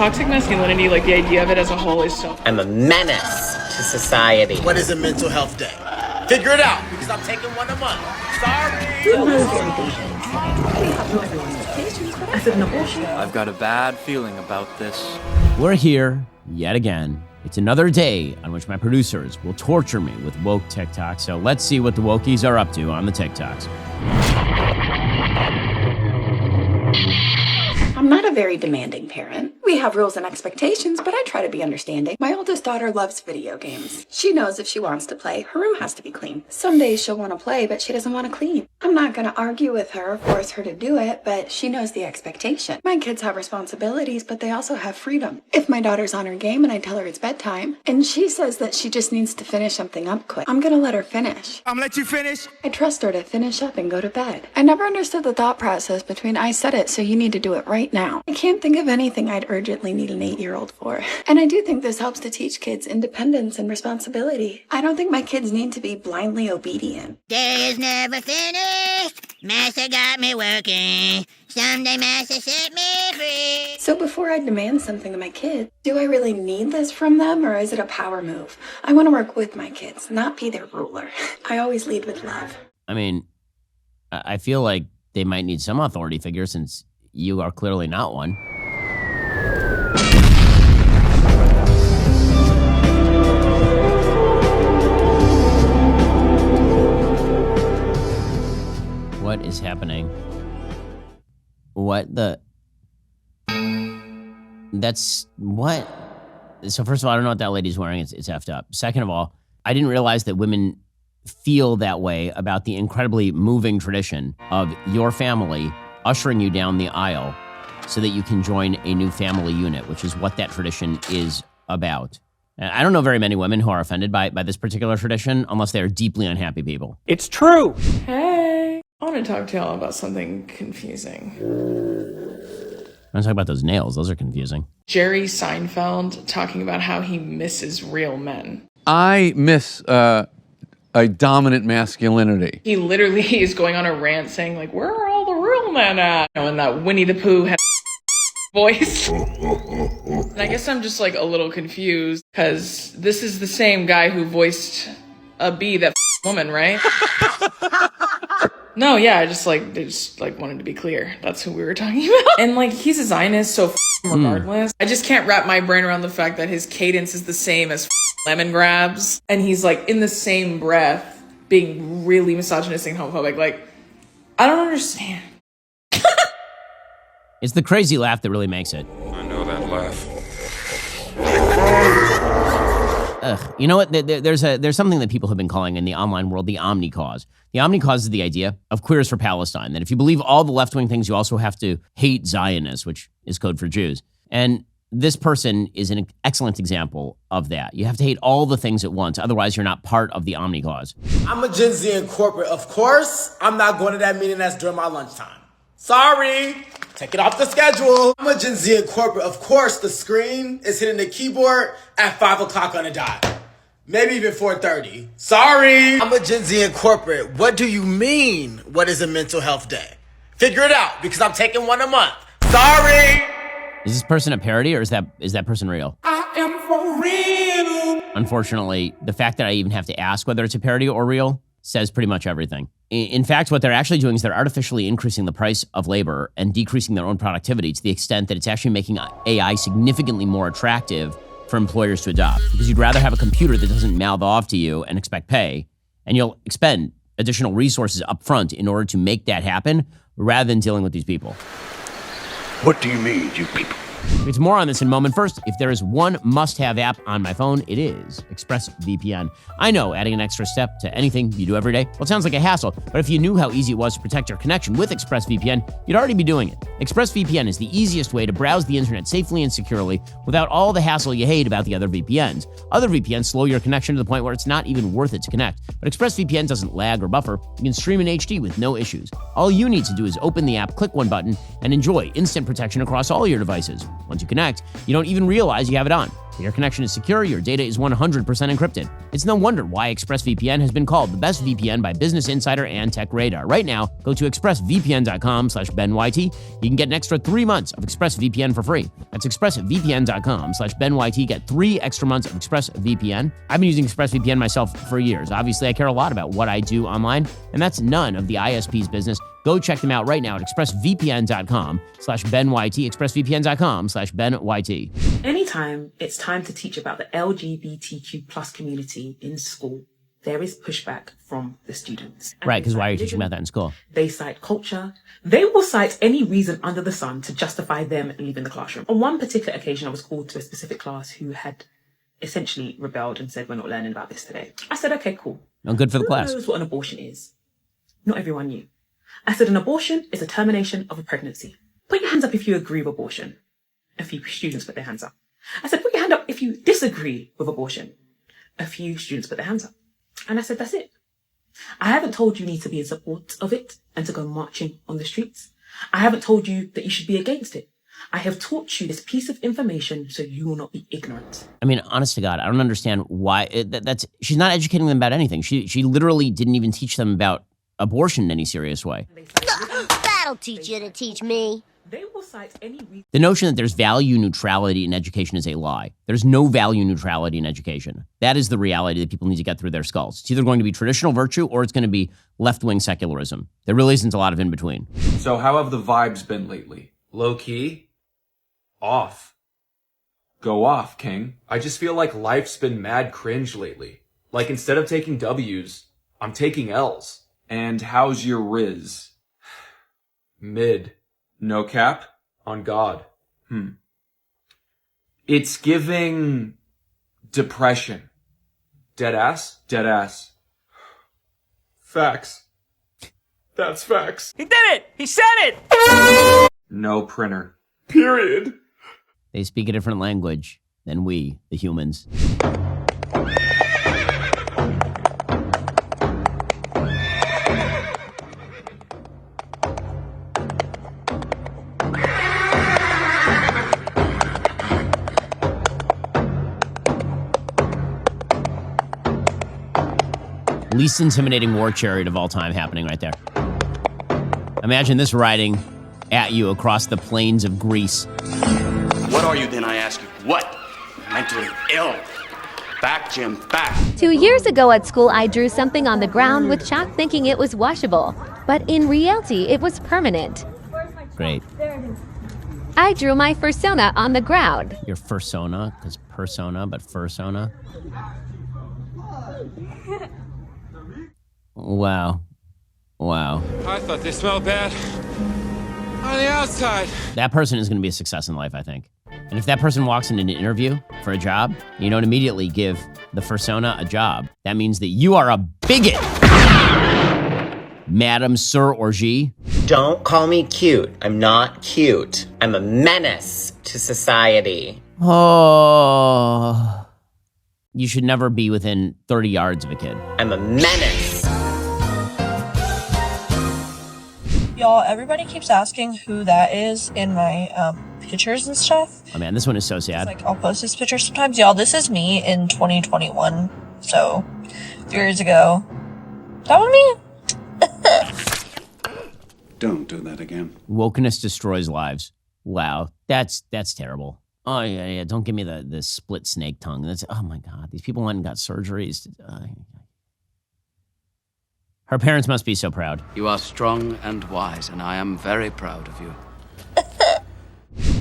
Toxic masculinity, like the idea of it as a whole is so... I'm a menace to society. What is a mental health day? Figure it out, because I'm taking one a month. Sorry! I've got a bad feeling about this. We're here yet again. It's another day on which my producers will torture me with woke TikToks. So let's see what the wokies are up to on the TikToks. I'm not a very demanding parent. We have rules and expectations, but I try to be understanding. My oldest daughter loves video games. She knows if she wants to play, her room has to be clean. Some days she'll want to play, but she doesn't want to clean. I'm not going to argue with her, force her to do it, but she knows the expectation. My kids have responsibilities, but they also have freedom. If my daughter's on her game and I tell her it's bedtime, and she says that she just needs to finish something up quick, I'm going to let her finish. I'm gonna let you finish. I trust her to finish up and go to bed. I never understood the thought process between I said it, so you need to do it right now. I can't think of anything I'd urgently need an 8-year-old for. And I do think this helps to teach kids independence and responsibility. I don't think my kids need to be blindly obedient. Day is never finished. Master got me working. Someday Master set me free. So before I demand something of my kids, do I really need this from them, or is it a power move? I want to work with my kids, not be their ruler. I always lead with love. I mean, I feel like they might need some authority figure since you are clearly not one. What is happening? What the... That's... What? So first of all, I don't know what that lady's wearing. It's effed up. Second of all, I didn't realize that women feel that way about the incredibly moving tradition of your family ushering you down the aisle so that you can join a new family unit, which is what that tradition is about. And I don't know very many women who are offended by this particular tradition unless they are deeply unhappy people. It's true. Hey, I want to talk to y'all about something confusing. I'm talking about those nails. Those are confusing. Jerry Seinfeld talking about how he misses real men. I miss a dominant masculinity. He literally is going on a rant saying, like, where are all the real men at? You know, and that Winnie the Pooh had voice. And I guess I'm just like a little confused because this is the same guy who voiced a bee that woman, right? No, yeah, I just wanted to be clear. That's who we were talking about. And like, he's a Zionist, so regardless. I just can't wrap my brain around the fact that his cadence is the same as lemon grabs. And he's like, in the same breath, being really misogynistic and homophobic. Like, I don't understand. It's the crazy laugh that really makes it. I know that laugh. Ugh. You know what? There's something that people have been calling in the online world the omni cause. The omni cause is the idea of Queers for Palestine, that if you believe all the left-wing things, you also have to hate Zionists, which is code for Jews. And this person is an excellent example of that. You have to hate all the things at once, otherwise you're not part of the omni cause. I'm a Gen Z in corporate. Of course, I'm not going to that meeting that's during my lunchtime. Sorry. Take it off the schedule. I'm a Gen Z in corporate. Of course, the screen is hitting the keyboard at 5 o'clock on the dot. Maybe even 4:30. Sorry. I'm a Gen Z in corporate. What do you mean, what is a mental health day? Figure it out, because I'm taking one a month. Sorry. Is this person a parody, or is that person real? I am for real. Unfortunately, the fact that I even have to ask whether it's a parody or real says pretty much everything. In fact, what they're actually doing is they're artificially increasing the price of labor and decreasing their own productivity to the extent that it's actually making AI significantly more attractive for employers to adopt. Because you'd rather have a computer that doesn't mouth off to you and expect pay, and you'll expend additional resources up front in order to make that happen, rather than dealing with these people. What do you mean, you people? It's more on this in a moment. First, if there is one must-have app on my phone, it is ExpressVPN. I know adding an extra step to anything you do every day, well, it sounds like a hassle, but if you knew how easy it was to protect your connection with ExpressVPN, you'd already be doing it. ExpressVPN is the easiest way to browse the internet safely and securely without all the hassle you hate about the other VPNs. Other VPNs slow your connection to the point where it's not even worth it to connect, but ExpressVPN doesn't lag or buffer. You can stream in HD with no issues. All you need to do is open the app, click one button, and enjoy instant protection across all your devices. Once you connect, you don't even realize you have it on. Your connection is secure, your data is 100% encrypted. It's no wonder why ExpressVPN has been called the best VPN by Business Insider and Tech Radar. Right now, go to expressvpn.com/BenYT. You can get an extra 3 months of ExpressVPN for free. That's expressvpn.com/BenYT. Get 3 extra months of ExpressVPN. I've been using ExpressVPN myself for years. Obviously, I care a lot about what I do online, and that's none of the ISP's business. Go check them out right now at expressvpn.com/BenYT, expressvpn.com/BenYT. Anytime it's time to teach about the LGBTQ plus community in school, there is pushback from the students. And Right, because why are you religion, teaching about that in school? They cite culture. They will cite any reason under the sun to justify them leaving the classroom. On one particular occasion, I was called to a specific class who had essentially rebelled and said, we're not learning about this today. I said, okay, cool. Oh, good for the class. Who knows what an abortion is? Not everyone knew. I said, an abortion is a termination of a pregnancy. Put your hands up if you agree with abortion. A few students put their hands up. I said, put your hand up if you disagree with abortion. A few students put their hands up. And I said, that's it. I haven't told you need to be in support of it and to go marching on the streets. I haven't told you that you should be against it. I have taught you this piece of information so you will not be ignorant. I mean, honest to God, I don't understand why. She's not educating them about anything. She literally didn't even teach them about abortion in any serious way. That'll teach you to teach me. They will cite any reason. The notion that there's value neutrality in education is a lie. There's no value neutrality in education. That is the reality that people need to get through their skulls. It's either going to be traditional virtue or it's going to be left-wing secularism. There really isn't a lot of in between. So how have the vibes been lately? Low key? Off. Go off, King. I just feel like life's been mad cringe lately. Like instead of taking W's, I'm taking L's. And how's your Riz? Mid. No cap? On God. It's giving depression. Dead ass? Dead ass. Facts. That's facts. He did it! He said it! No printer. Period. They speak a different language than we, the humans. Least intimidating war chariot of all time happening right there. Imagine this riding at you across the plains of Greece. What are you then, I ask you? What? Mentally ill. Back, Jim, back. 2 years ago at school, I drew something on the ground with chalk thinking it was washable. But in reality, it was permanent. Great. I drew my fursona on the ground. Your fursona, because persona, but fursona. Wow. Wow. I thought they smelled bad on the outside. That person is going to be a success in life, I think. And if that person walks into an interview for a job, you don't immediately give the fursona a job. That means that you are a bigot. Madam, sir, or G. Don't call me cute. I'm not cute. I'm a menace to society. Oh. You should never be within 30 yards of a kid. I'm a menace. Y'all, everybody keeps asking who that is in my pictures and stuff. Oh man, this one is so sad. Like, I'll post this picture sometimes. Y'all, this is me in 2021. So, 3 years ago. That was me. Don't do that again. Wokeness destroys lives. Wow, that's terrible. Oh yeah. Don't give me the split snake tongue. That's, oh my God. These people went and got surgeries. Her parents must be so proud. You are strong and wise, and I am very proud of you.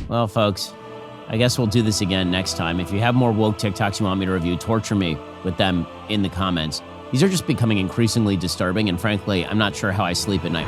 Well, folks, I guess we'll do this again next time. If you have more woke TikToks you want me to review, torture me with them in the comments. These are just becoming increasingly disturbing, and frankly, I'm not sure how I sleep at night.